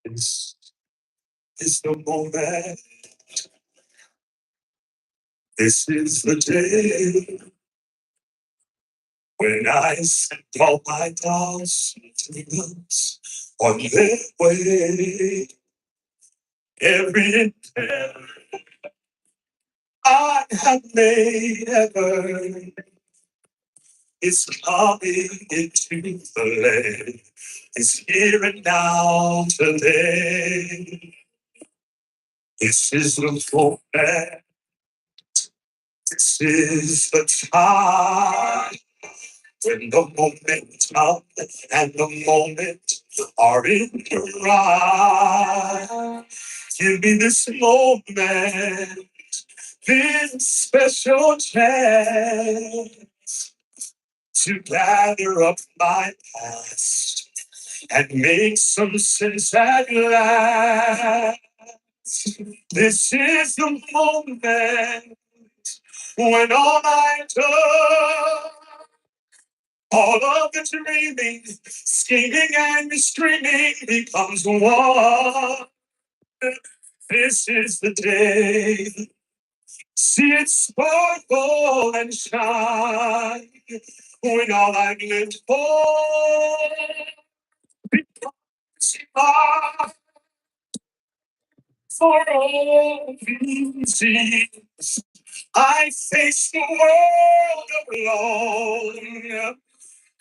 This is the moment. This is the day when I sent all my doubts and demons on their way. Every endeavor I have made ever is coming into the land. It's here and now today. This is the moment. This is the time. When the momentum and the moment are in the right. Give me this moment, this special chance to gather up my past and make some sense at last. This is the moment when all I do. All of the dreaming, scheming and screaming becomes one. This is the day. See it sparkle and shine. When all I've lived for becomes mine. For all these years, I faced the world alone.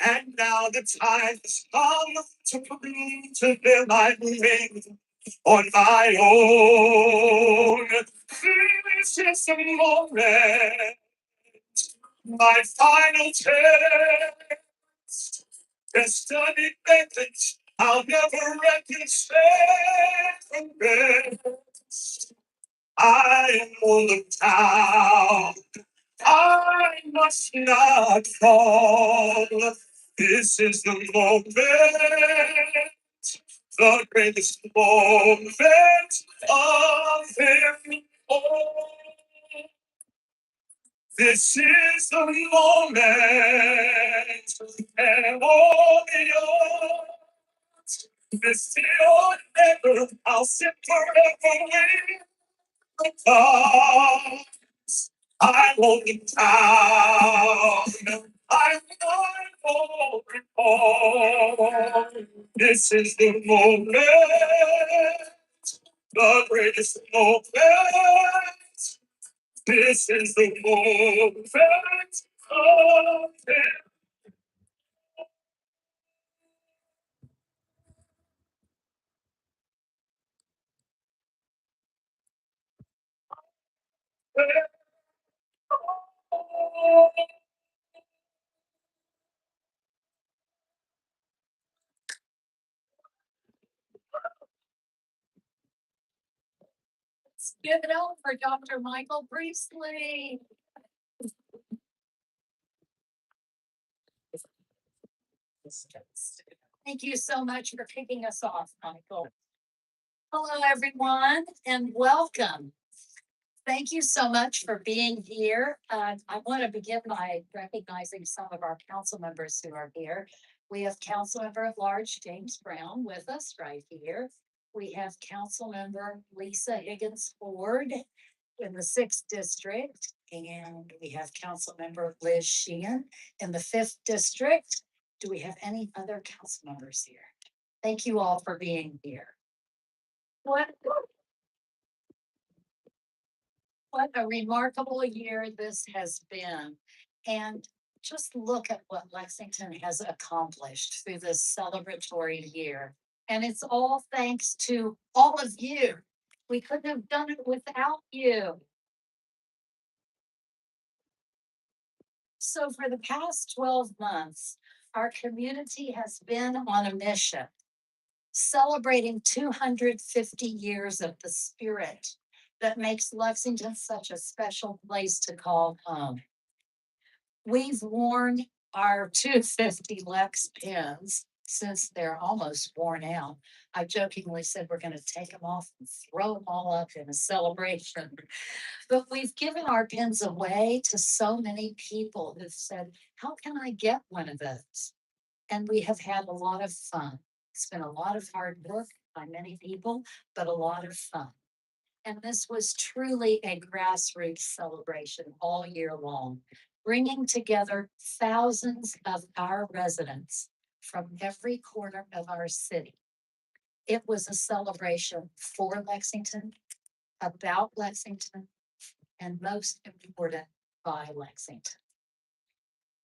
And now the time has come to prove to them I'm made on my own. This is the moment, my final test. Destiny methods, I'll never reconcile from best. I am on the town. I must not fall. This is the moment, the greatest moment of them all. This is the moment, and only yours. This is never, I'll sit forever with the cause. I won't be down. I won't recall. This is the moment, the greatest moment. This is the moment of it. Let's give it up for Dr. Michael Priestley. Thank you so much for kicking us off, Michael. Hello, everyone, and welcome. Thank you so much for being here. I want to begin by recognizing some of our council members who are here. We have Council Member at Large James Brown with us right here. We have Council Member Lisa Higgins Ford in the 6th District, and we have Council Member Liz Sheehan in the 5th District. Do we have any other council members here? Thank you all for being here. What a remarkable year this has been. And just look at what Lexington has accomplished through this celebratory year. And it's all thanks to all of you. We couldn't have done it without you. So for the past 12 months, our community has been on a mission, celebrating 250 years of the spirit that makes Lexington such a special place to call home. We've worn our 250 Lex pins since they're almost worn out. I jokingly said we're going to take them off and throw them all up in a celebration. But we've given our pins away to so many people who've said, how can I get one of those? And we have had a lot of fun. It's been a lot of hard work by many people, but a lot of fun. And this was truly a grassroots celebration all year long, bringing together thousands of our residents from every corner of our city. It was a celebration for Lexington, about Lexington, and most important, by Lexington.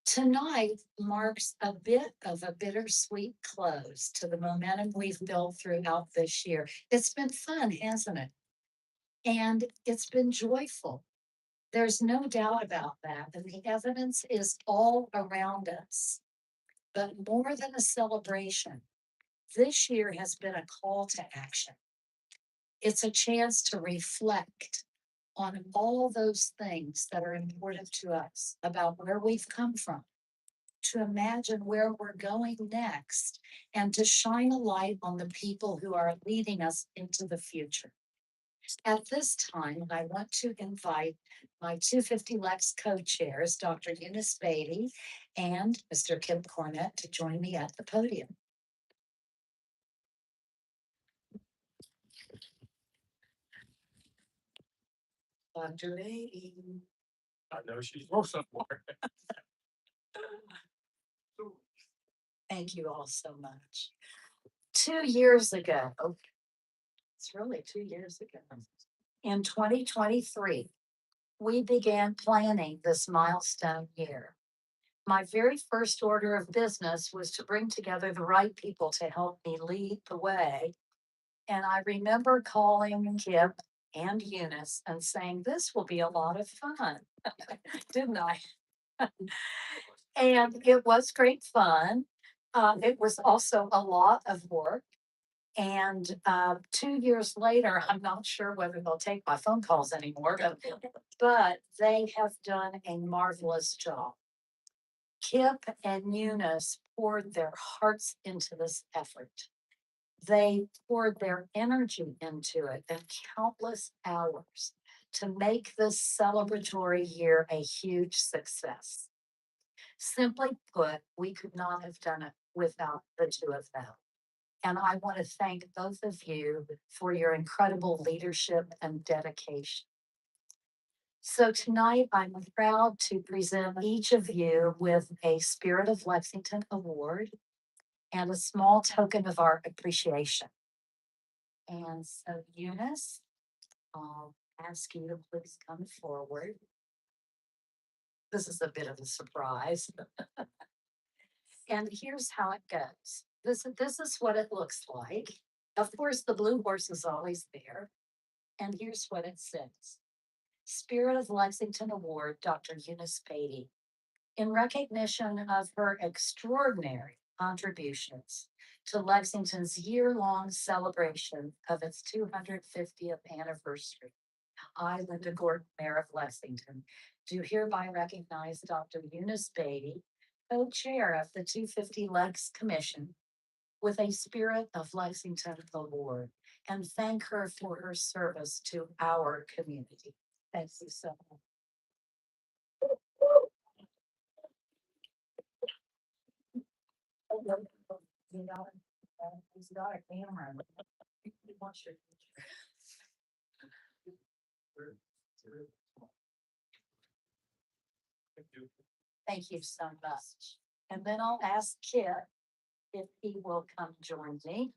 Tonight marks a bit of a bittersweet close to the momentum we've built throughout this year. It's been fun, hasn't it? And it's been joyful. There's no doubt about that. And the evidence is all around us. But more than a celebration, this year has been a call to action. It's a chance to reflect on all those things that are important to us about where we've come from, to imagine where we're going next, and to shine a light on the people who are leading us into the future. At this time, I want to invite my 250 Lex co-chairs, Dr. Eunice Beatty and Mr. Kim Cornett, to join me at the podium. Dr. Beatty. I know she's somewhere. Thank you all so much. 2 years ago, it's really 2 years ago, in 2023, we began planning this milestone year. My very first order of business was to bring together the right people to help me lead the way. And I remember calling Kip and Eunice and saying, this will be a lot of fun, didn't I? And it was great fun. It was also a lot of work. And 2 years later, I'm not sure whether they'll take my phone calls anymore, but they have done a marvelous job. Kip and Eunice poured their hearts into this effort. They poured their energy into it and countless hours to make this celebratory year a huge success. Simply put, we could not have done it without the two of them. And I want to thank both of you for your incredible leadership and dedication. So tonight, I'm proud to present each of you with a Spirit of Lexington Award and a small token of our appreciation. And so Eunice, I'll ask you to please come forward. This is a bit of a surprise. And here's how it goes. This is what it looks like. Of course, the blue horse is always there. And here's what it says. Spirit of Lexington Award, Dr. Eunice Beatty, in recognition of her extraordinary contributions to Lexington's year-long celebration of its 250th anniversary. I, Linda Gordon, Mayor of Lexington, do hereby recognize Dr. Eunice Beatty, co-chair of the 250 Lex Commission, with a Spirit of Lexington Award, and thank her for her service to our community. Thank you so much. He's got a camera. He wants your Thank you so much. And then I'll ask Kip if he will come join me.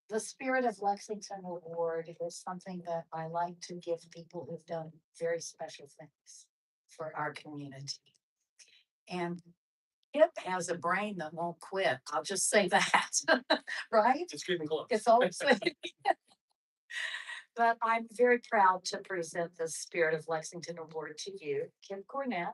The Spirit of Lexington Award is something that I like to give people who've done very special things for our community. And Kip has a brain that won't quit. I'll just say that, right? It's getting close. It's always. But I'm very proud to present the Spirit of Lexington Award to you, Kim Cornett,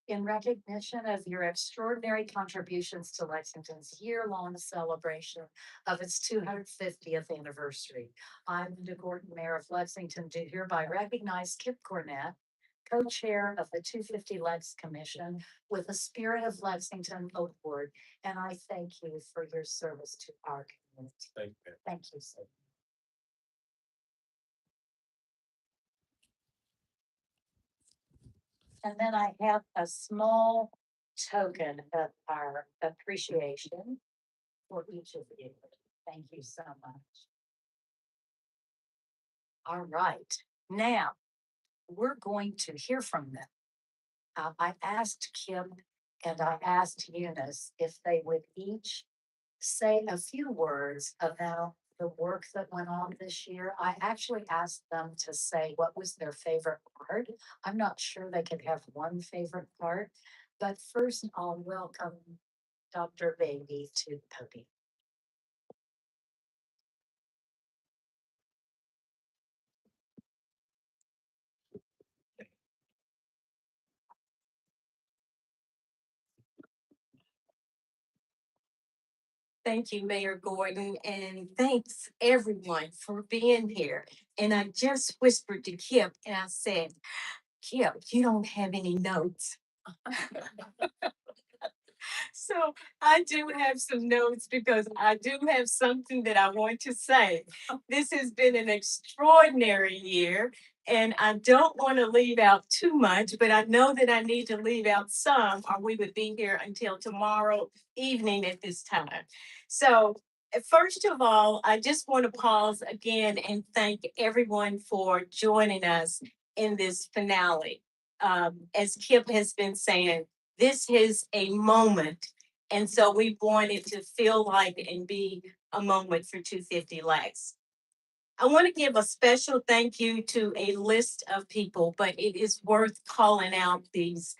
in recognition of your extraordinary contributions to Lexington's year-long celebration of its 250th anniversary. I'm Linda Gordon, Mayor of Lexington, do hereby recognize Kip Cornett, co-chair of the 250 Lex Commission, with the Spirit of Lexington Award, and I thank you for your service to our community. Thank you. Thank you, sir. And then I have a small token of our appreciation for each of you. Thank you so much. All right, now we're going to hear from them. I asked Kim and I asked Eunice if they would each say a few words about the work that went on this year. I actually asked them to say what was their favorite part. I'm not sure they could have one favorite part, but first I'll welcome Dr. Baby to the podium. Thank you, Mayor Gordon, and thanks everyone for being here. And I just whispered to Kip and I said, Kip, you don't have any notes. So I do have some notes because I do have something that I want to say. This has been an extraordinary year, and I don't want to leave out too much, but I know that I need to leave out some, or we would be here until tomorrow evening at this time. So, first of all, I just want to pause again and thank everyone for joining us in this finale. As Kip has been saying, this is a moment. And so we wanted to feel like and be a moment for 250 Lex. I want to give a special thank you to a list of people, but it is worth calling out these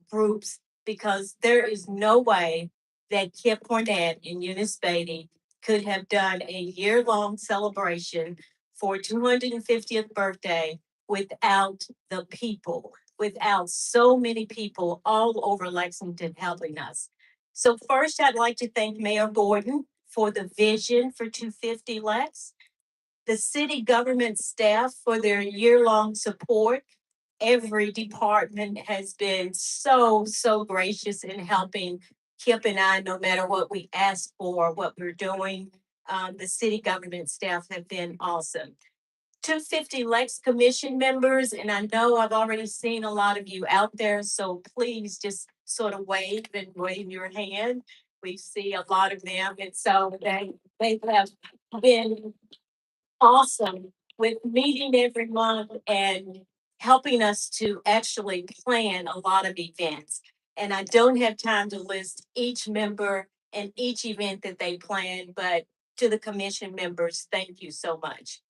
groups because there is no way that Kip Cornett and Eunice Beatty could have done a year-long celebration for 250th birthday without the people, without so many people all over Lexington helping us. So first, I'd like to thank Mayor Gordon for the vision for 250 Lex, the city government staff for their year-long support. Every department has been so gracious in helping Kip and I, no matter what we ask for, what we're doing. The city government staff have been awesome. 250 Lex Commission members, and I know I've already seen a lot of you out there, so please just sort of wave and wave your hand. We see a lot of them, and so they have been awesome with meeting every month and helping us to actually plan a lot of events. And I don't have time to list each member and each event that they plan, but to the commission members, thank you so much.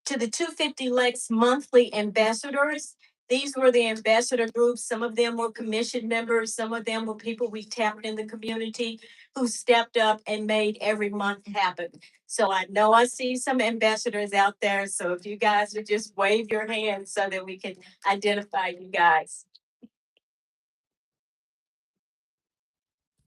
To the 250 Lex monthly ambassadors, these were the ambassador groups. Some of them were commission members, some of them were people we tapped in the community who stepped up and made every month happen. So I know I see some ambassadors out there. So if you guys would just wave your hands so that we can identify you guys.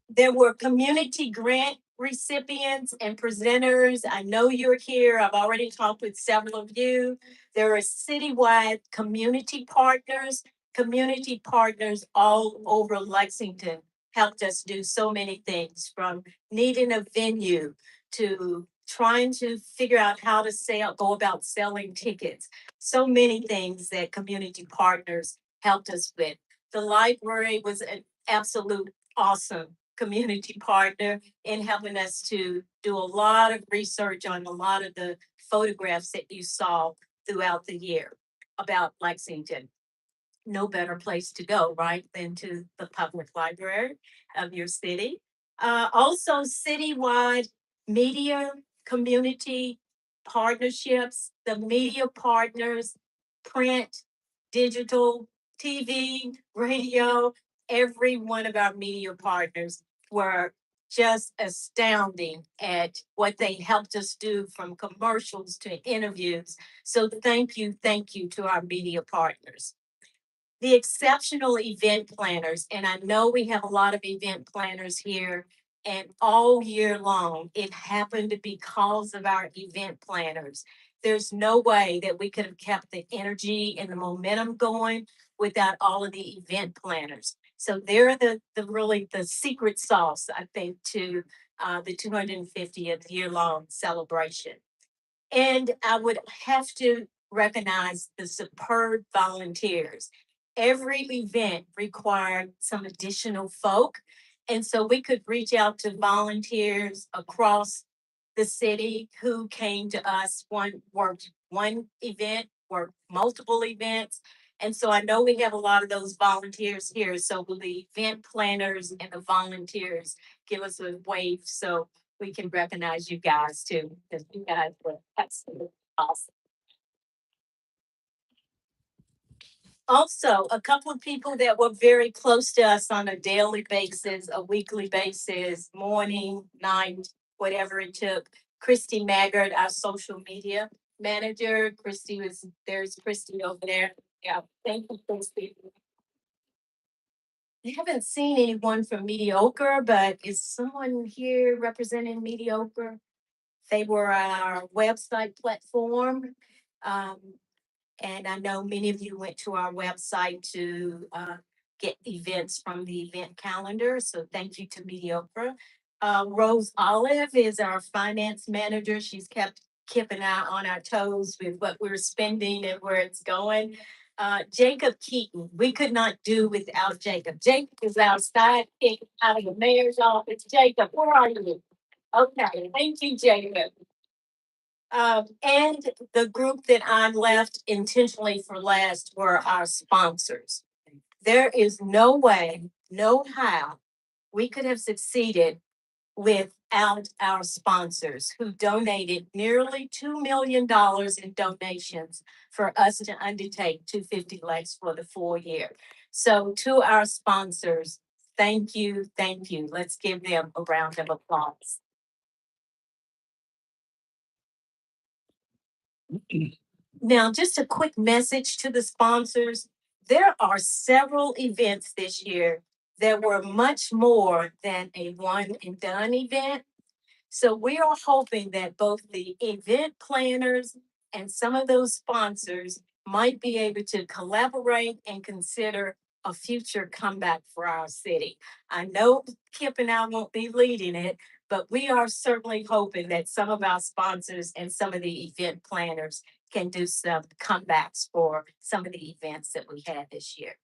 There were community grant recipients and presenters. I know you're here. I've already talked with several of you. There are citywide community partners. Community partners all over Lexington helped us do so many things, from needing a venue to trying to figure out how to go about selling tickets. So many things that community partners helped us with. The library was an absolute awesome community partner in helping us to do a lot of research on a lot of the photographs that you saw throughout the year about Lexington. No better place to go, right, than to the public library of your city. Also, citywide media community partnerships, the media partners, print, digital, TV, radio, every one of our media partners were just astounding at what they helped us do from commercials to interviews. So thank you to our media partners. The exceptional event planners, and I know we have a lot of event planners here, and all year long, it happened because of our event planners. There's no way that we could have kept the energy and the momentum going without all of the event planners. So they're the really the secret sauce, I think, to the 250th year long celebration. And I would have to recognize the superb volunteers. Every event required some additional folk. And so we could reach out to volunteers across the city who came to us. One worked one event, worked multiple events. And so I know we have a lot of those volunteers here. So will the event planners and the volunteers give us a wave so we can recognize you guys too, because you guys were absolutely awesome. Also, a couple of people that were very close to us on a daily basis, a weekly basis, morning, night, whatever it took. Christy Maggard, our social media manager. There's Christy over there. Yeah, thank you, Christy. I haven't seen anyone from Mediocre, but is someone here representing Mediocre? They were our website platform. Um, and I know many of you went to our website to get events from the event calendar. So thank you to Mediocre. Rose Olive is our finance manager. She's kept keeping out on our toes with what we're spending and where it's going. Jacob Keaton, we could not do without Jacob. Jacob is our sidekick out of the mayor's office. Jacob, where are you? Okay, thank you, Jacob. And the group that I left intentionally for last were our sponsors. There is no way, no how we could have succeeded without our sponsors who donated nearly $2 million in donations for us to undertake 250 Lex for the full year. So to our sponsors, thank you, thank you. Let's give them a round of applause. Now, just a quick message to the sponsors. There are several events this year that were much more than a one and done event. So we are hoping that both the event planners and some of those sponsors might be able to collaborate and consider a future comeback for our city. I know Kip and I won't be leading it, but we are certainly hoping that some of our sponsors and some of the event planners can do some comebacks for some of the events that we had this year.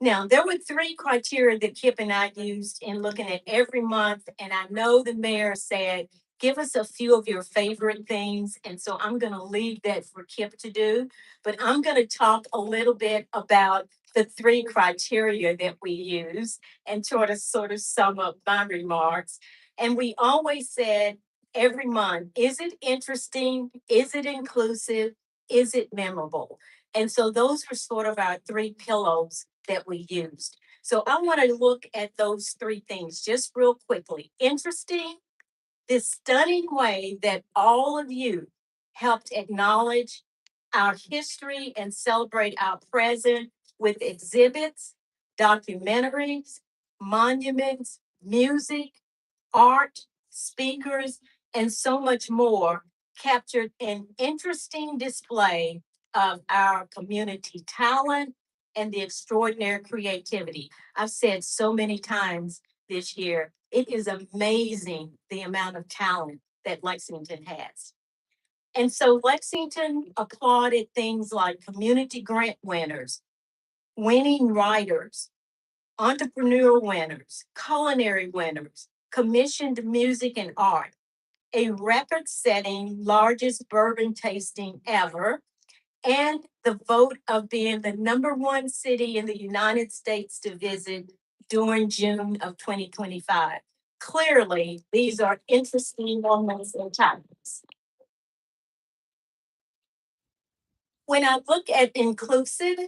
Now, there were three criteria that Kip and I used in looking at every month, and I know the mayor said, give us a few of your favorite things. And so I'm going to leave that for Kip to do, but I'm going to talk a little bit about the three criteria that we use and sort of sum up my remarks. And we always said every month, is it interesting? Is it inclusive? Is it memorable? And so those were sort of our three pillows that we used. So I want to look at those three things just real quickly. Interesting, this stunning way that all of you helped acknowledge our history and celebrate our present with exhibits, documentaries, monuments, music, art, speakers, and so much more captured an interesting display of our community talent and the extraordinary creativity. I've said so many times this year, it is amazing the amount of talent that Lexington has. And so Lexington applauded things like community grant winners, winning writers, entrepreneur winners, culinary winners, commissioned music and art, a record setting largest bourbon tasting ever, and the vote of being the number one city in the United States to visit during June of 2025. Clearly, these are interesting moments in times. When I look at inclusive,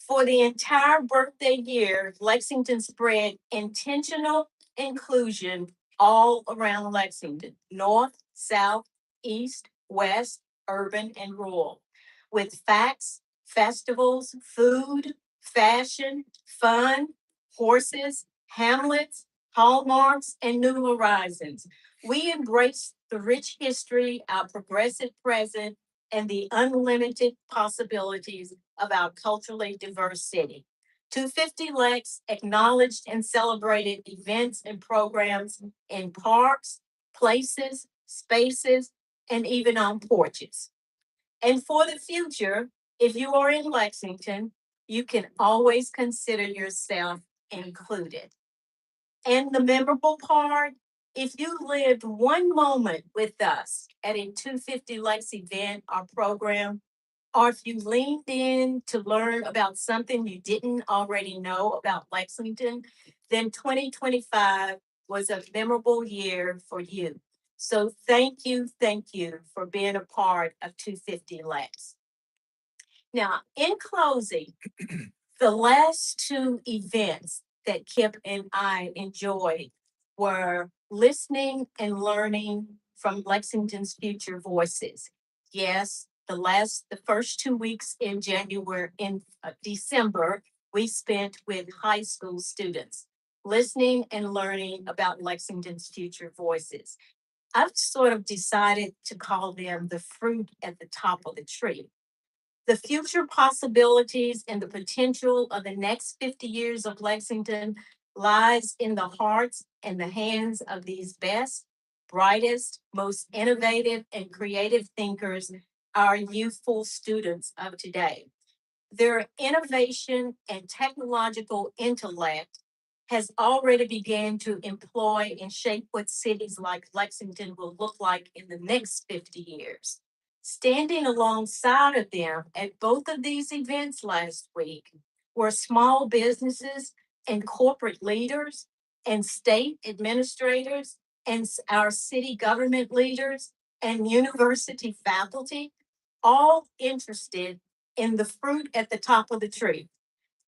For the entire birthday year, Lexington spread intentional inclusion all around Lexington, north, south, east, west, urban, and rural, with facts, festivals, food, fashion, fun, horses, hamlets, hallmarks, and new horizons. We embrace the rich history, our progressive present, and the unlimited possibilities of our culturally diverse city. 250 Lex acknowledged and celebrated events and programs in parks, places, spaces, and even on porches. And for the future, if you are in Lexington, you can always consider yourself included. And the memorable part, if you lived one moment with us at a 250 Lex event or program, or if you leaned in to learn about something you didn't already know about Lexington, then 2025 was a memorable year for you. So thank you for being a part of 250 Lex. Now, in closing, the last two events that Kip and I enjoyed were listening and learning from Lexington's Future Voices. Yes, the first 2 weeks in January, in December, we spent with high school students listening and learning about Lexington's Future Voices. I've sort of decided to call them the fruit at the top of the tree. The future possibilities and the potential of the next 50 years of Lexington lies in the hearts and the hands of these best, brightest, most innovative, and creative thinkers, our youthful students of today. Their innovation and technological intellect has already began to employ and shape what cities like Lexington will look like in the next 50 years. Standing alongside of them at both of these events last week were small businesses and corporate leaders and state administrators and our city government leaders and university faculty, all interested in the fruit at the top of the tree.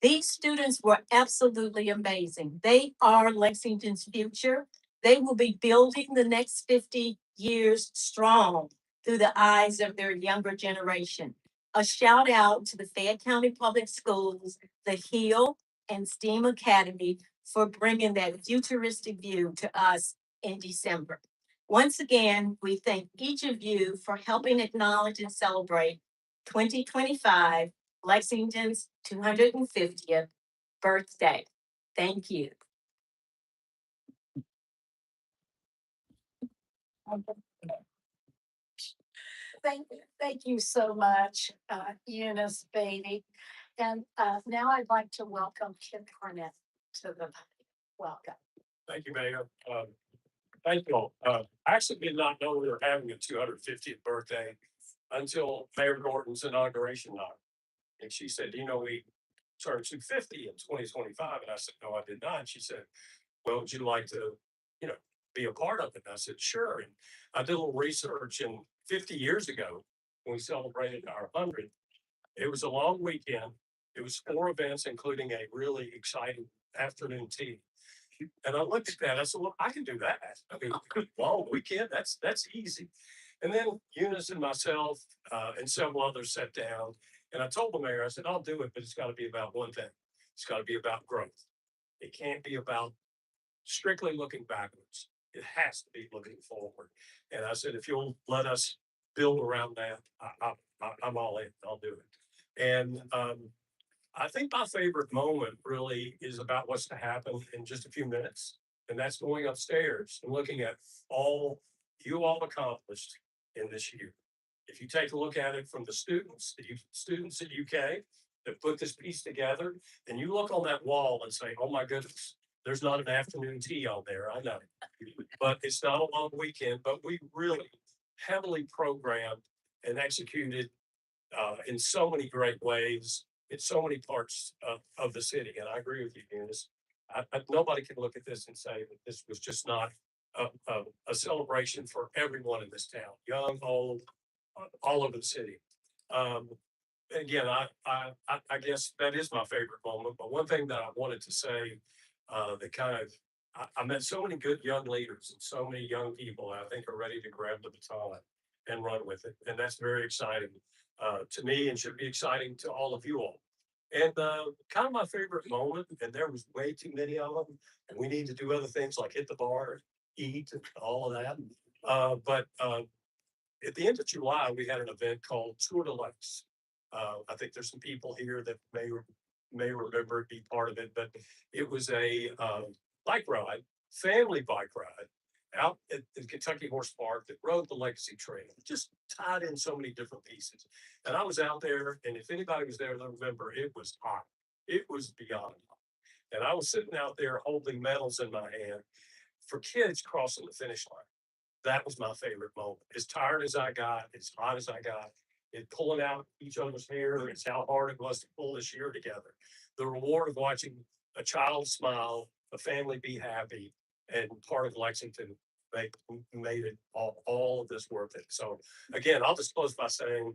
These students were absolutely amazing. They are Lexington's future. They will be building the next 50 years strong through the eyes of their younger generation. A shout out to the Fayette County Public Schools, the Hill, and STEAM Academy for bringing that futuristic view to us in December. Once again, we thank each of you for helping acknowledge and celebrate 2025, Lexington's 250th birthday. Thank you. Thank you so much, Eunice Beatty. And now I'd like to welcome Kip Cornett to the welcome. Thank you, Mayor. Thank you all. I actually did not know we were having a 250th birthday until Mayor Gordon's inauguration night. And she said, we turned 250 in 2025. And I said, no, I did not. And she said, well, would you like to, you know, be a part of it? And I said, sure. And I did a little research, and 50 years ago, when we celebrated our 100th, it was a long weekend. It was 4 events, including a really exciting afternoon tea. And I looked at that. I said, "Well, I can do that. I mean, long weekend. That's easy." And then Eunice and myself and several others sat down, and I told the mayor, I said, "I'll do it, but it's got to be about one thing. It's got to be about growth. It can't be about strictly looking backwards. It has to be looking forward." And I said, "If you'll let us build around that, I'm all in. I'll do it." And I think my favorite moment really is about what's to happen in just a few minutes. And that's going upstairs and looking at all you all accomplished in this year. If you take a look at it from the students at UK that put this piece together, and you look on that wall and say, "Oh my goodness, there's not an afternoon tea on there." I know, but it's not a long weekend, but we really heavily programmed and executed in so many great ways in so many parts of the city. And I agree with you, Eunice. Nobody can look at this and say that this was just not a celebration for everyone in this town, young, old, all over the city. Um, again, I guess that is my favorite moment, but one thing that I wanted to say, that kind of, I met so many good young leaders and so many young people I think are ready to grab the baton and run with it. And that's very exciting, to me, and should be exciting to all of you all. And, kind of my favorite moment, and there was way too many of them, and we need to do other things like hit the bar, eat, and all of that. But at the end of July, we had an event called Tour de Lex. I think there's some people here that may remember it, be part of it, but it was a bike ride, family bike ride out at the Kentucky Horse Park that rode the Legacy Trail. It just tied in so many different pieces. And I was out there, and if anybody was there, they'll remember it was hot. It was beyond hot. And I was sitting out there holding medals in my hand for kids crossing the finish line. That was my favorite moment. As tired as I got, as hot as I got, it pulling out each other's hair, it's how hard it was to pull this year together. The reward of watching a child smile, a family be happy, and part of Lexington make, made it all of this worth it. So again, I'll just close by saying,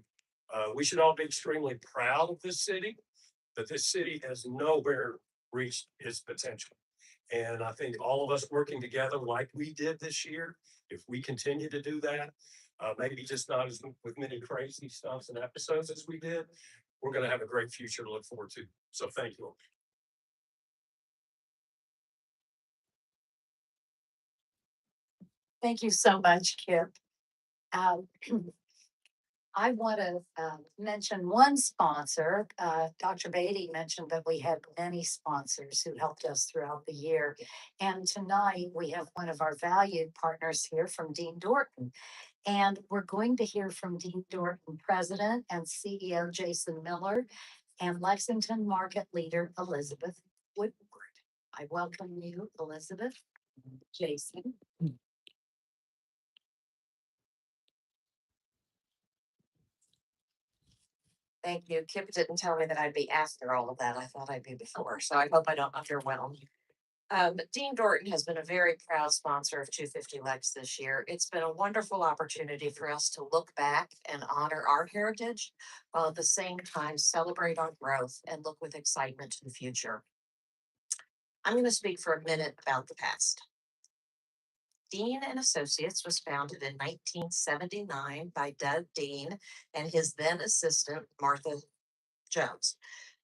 we should all be extremely proud of this city, but this city has nowhere reached its potential. And I think all of us working together like we did this year, if we continue to do that, maybe just not as with many crazy stuffs and episodes as we did, we're going to have a great future to look forward to. So thank you. Thank you so much, Kip. Um, I want to mention one sponsor. Dr. Beatty mentioned that we had many sponsors who helped us throughout the year. And tonight we have one of our valued partners here from Dean Dorton. And we're going to hear from Dean Dorton, President and CEO Jason Miller, and Lexington Market Leader Elizabeth Woodward. I welcome you, Elizabeth, Jason. Thank you. Kip didn't tell me that I'd be after all of that. I thought I'd be before, so I hope I don't underwhelm. Dean Dorton has been a very proud sponsor of 250 Lex this year. It's been a wonderful opportunity for us to look back and honor our heritage, while at the same time celebrate our growth and look with excitement to the future. I'm going to speak for a minute about the past. Dean and Associates was founded in 1979 by Doug Dean and his then assistant, Martha Jones.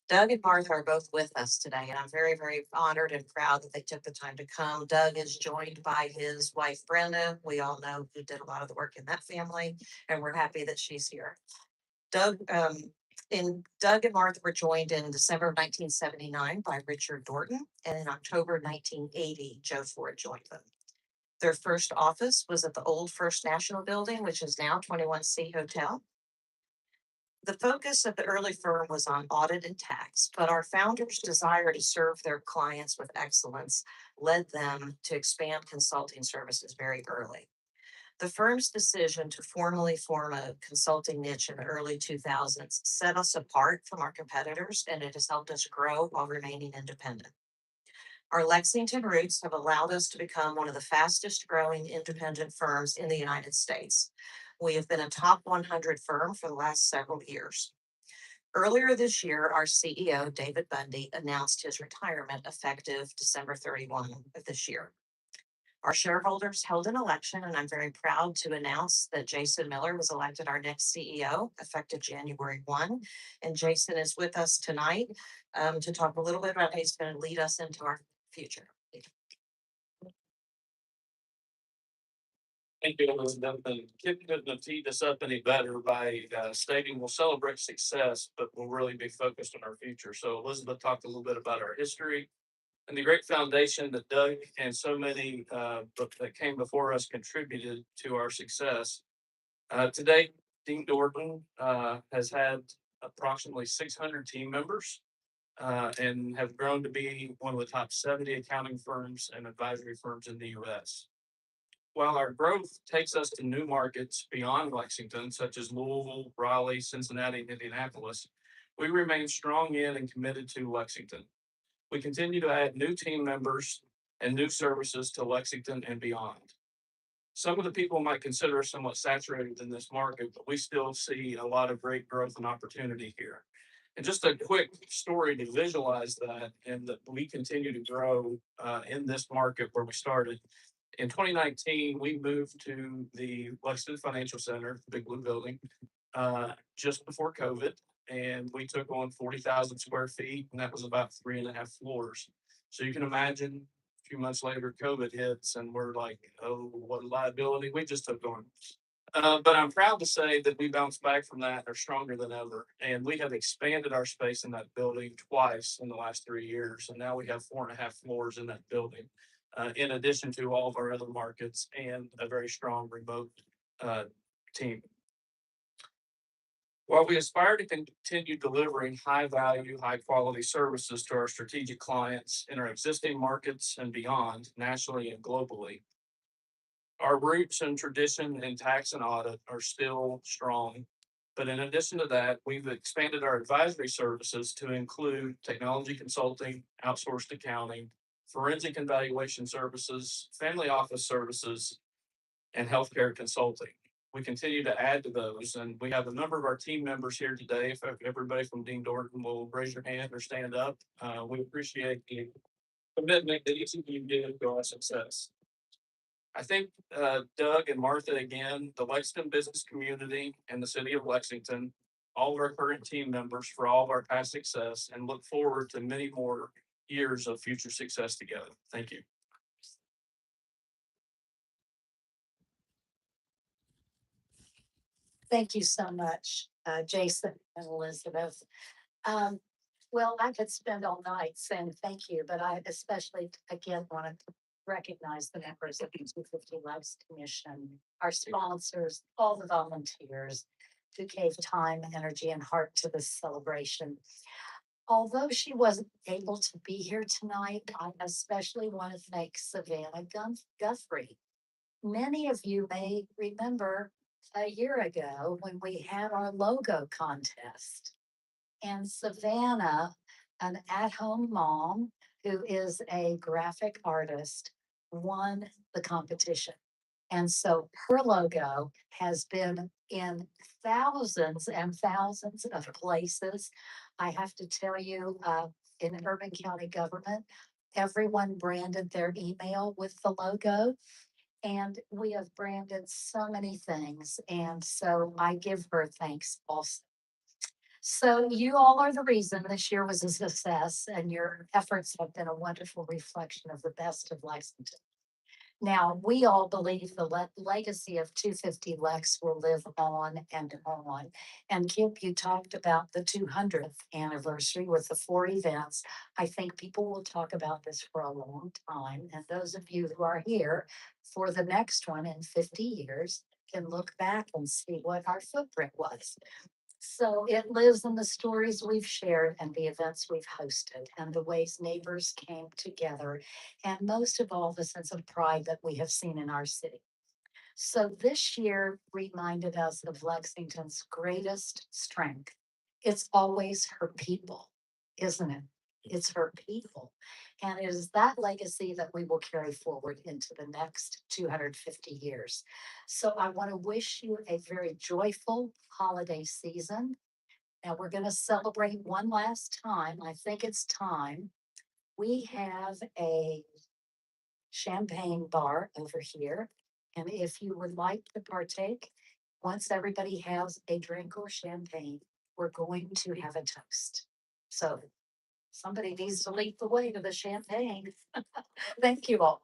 Doug and Martha are both with us today, and I'm very, very honored and proud that they took the time to come. Doug is joined by his wife, Brenda. We all know who did a lot of the work in that family, and we're happy that she's here. Doug, Doug and Martha were joined in December of 1979 by Richard Dorton, and in October 1980, Joe Ford joined them. Their first office was at the old First National Building, which is now 21C Hotel. The focus of the early firm was on audit and tax, but our founders' desire to serve their clients with excellence led them to expand consulting services very early. The firm's decision to formally form a consulting niche in the early 2000s set us apart from our competitors, and it has helped us grow while remaining independent. Our Lexington roots have allowed us to become one of the fastest growing independent firms in the United States. We have been a top 100 firm for the last several years. Earlier this year, our CEO, David Bundy, announced his retirement effective December 31 of this year. Our shareholders held an election, and I'm very proud to announce that Jason Miller was elected our next CEO effective January 1. And Jason is with us tonight to talk a little bit about how he's going to lead us into our future. Thank you, Elizabeth. And Kip couldn't have teed us up any better by stating we'll celebrate success, but we'll really be focused on our future. So Elizabeth talked a little bit about our history and the great foundation that Doug and so many that came before us contributed to our success. Today, Dean Dorton has had approximately 600 team members and have grown to be one of the top 70 accounting firms and advisory firms in the U.S. While our growth takes us to new markets beyond Lexington, such as Louisville, Raleigh, Cincinnati, and Indianapolis, we remain strong in and committed to Lexington. We continue to add new team members and new services to Lexington and beyond. Some of the people might consider us somewhat saturated in this market, but we still see a lot of great growth and opportunity here. And just a quick story to visualize that, and that we continue to grow in this market where we started. In 2019, we moved to the Lexington Financial Center, the Big Blue Building, just before COVID, and we took on 40,000 square feet, and that was about 3.5 floors. So you can imagine a few months later, COVID hits, and we're like, oh, what a liability we just took on. But I'm proud to say that we bounced back from that and are stronger than ever. And we have expanded our space in that building twice in the last 3 years. And now we have 4.5 floors in that building, in addition to all of our other markets and a very strong remote team. While we aspire to continue delivering high value, high quality services to our strategic clients in our existing markets and beyond, nationally and globally, our roots and tradition in tax and audit are still strong. But in addition to that, we've expanded our advisory services to include technology consulting, outsourced accounting, forensic and valuation services, family office services, and healthcare consulting. We continue to add to those, and we have a number of our team members here today. If everybody from Dean Dorton will raise your hand or stand up, we appreciate the commitment that each of you give to our success. I think Doug and Martha, again, the Lexington business community and the city of Lexington, all of our current team members for all of our past success, and look forward to many more years of future success together. Thank you. Thank you so much, Jason and Elizabeth. Well, I could spend all night saying thank you, but I especially, again, want to recognize the members of the 250 Lives Commission, our sponsors, all the volunteers who gave time, energy, and heart to this celebration. Although she wasn't able to be here tonight, I especially want to thank Savannah Guthrie. Many of you may remember a year ago when we had our logo contest. And Savannah, an at-home mom who is a graphic artist, won the competition. And so her logo has been in thousands and thousands of places. I have to tell you, in urban county government, everyone branded their email with the logo. And we have branded so many things. And so I give her thanks also. So you all are the reason this year was a success, and your efforts have been a wonderful reflection of the best of Lexington. Now, we all believe the legacy of 250 Lex will live on and on. And Kip, you talked about the 200th anniversary with the 4 events. I think people will talk about this for a long time. And those of you who are here for the next one in 50 years can look back and see what our footprint was. So it lives in the stories we've shared and the events we've hosted and the ways neighbors came together, and most of all, the sense of pride that we have seen in our city. So this year reminded us of Lexington's greatest strength. It's always her people, isn't it? It's her people. And it is that legacy that we will carry forward into the next 250 years. So I want to wish you a very joyful holiday season. Now we're going to celebrate one last time. I think it's time. We have a champagne bar over here. And if you would like to partake, once everybody has a drink or champagne, we're going to have a toast. So somebody needs to lead the way to the champagne. Thank you all.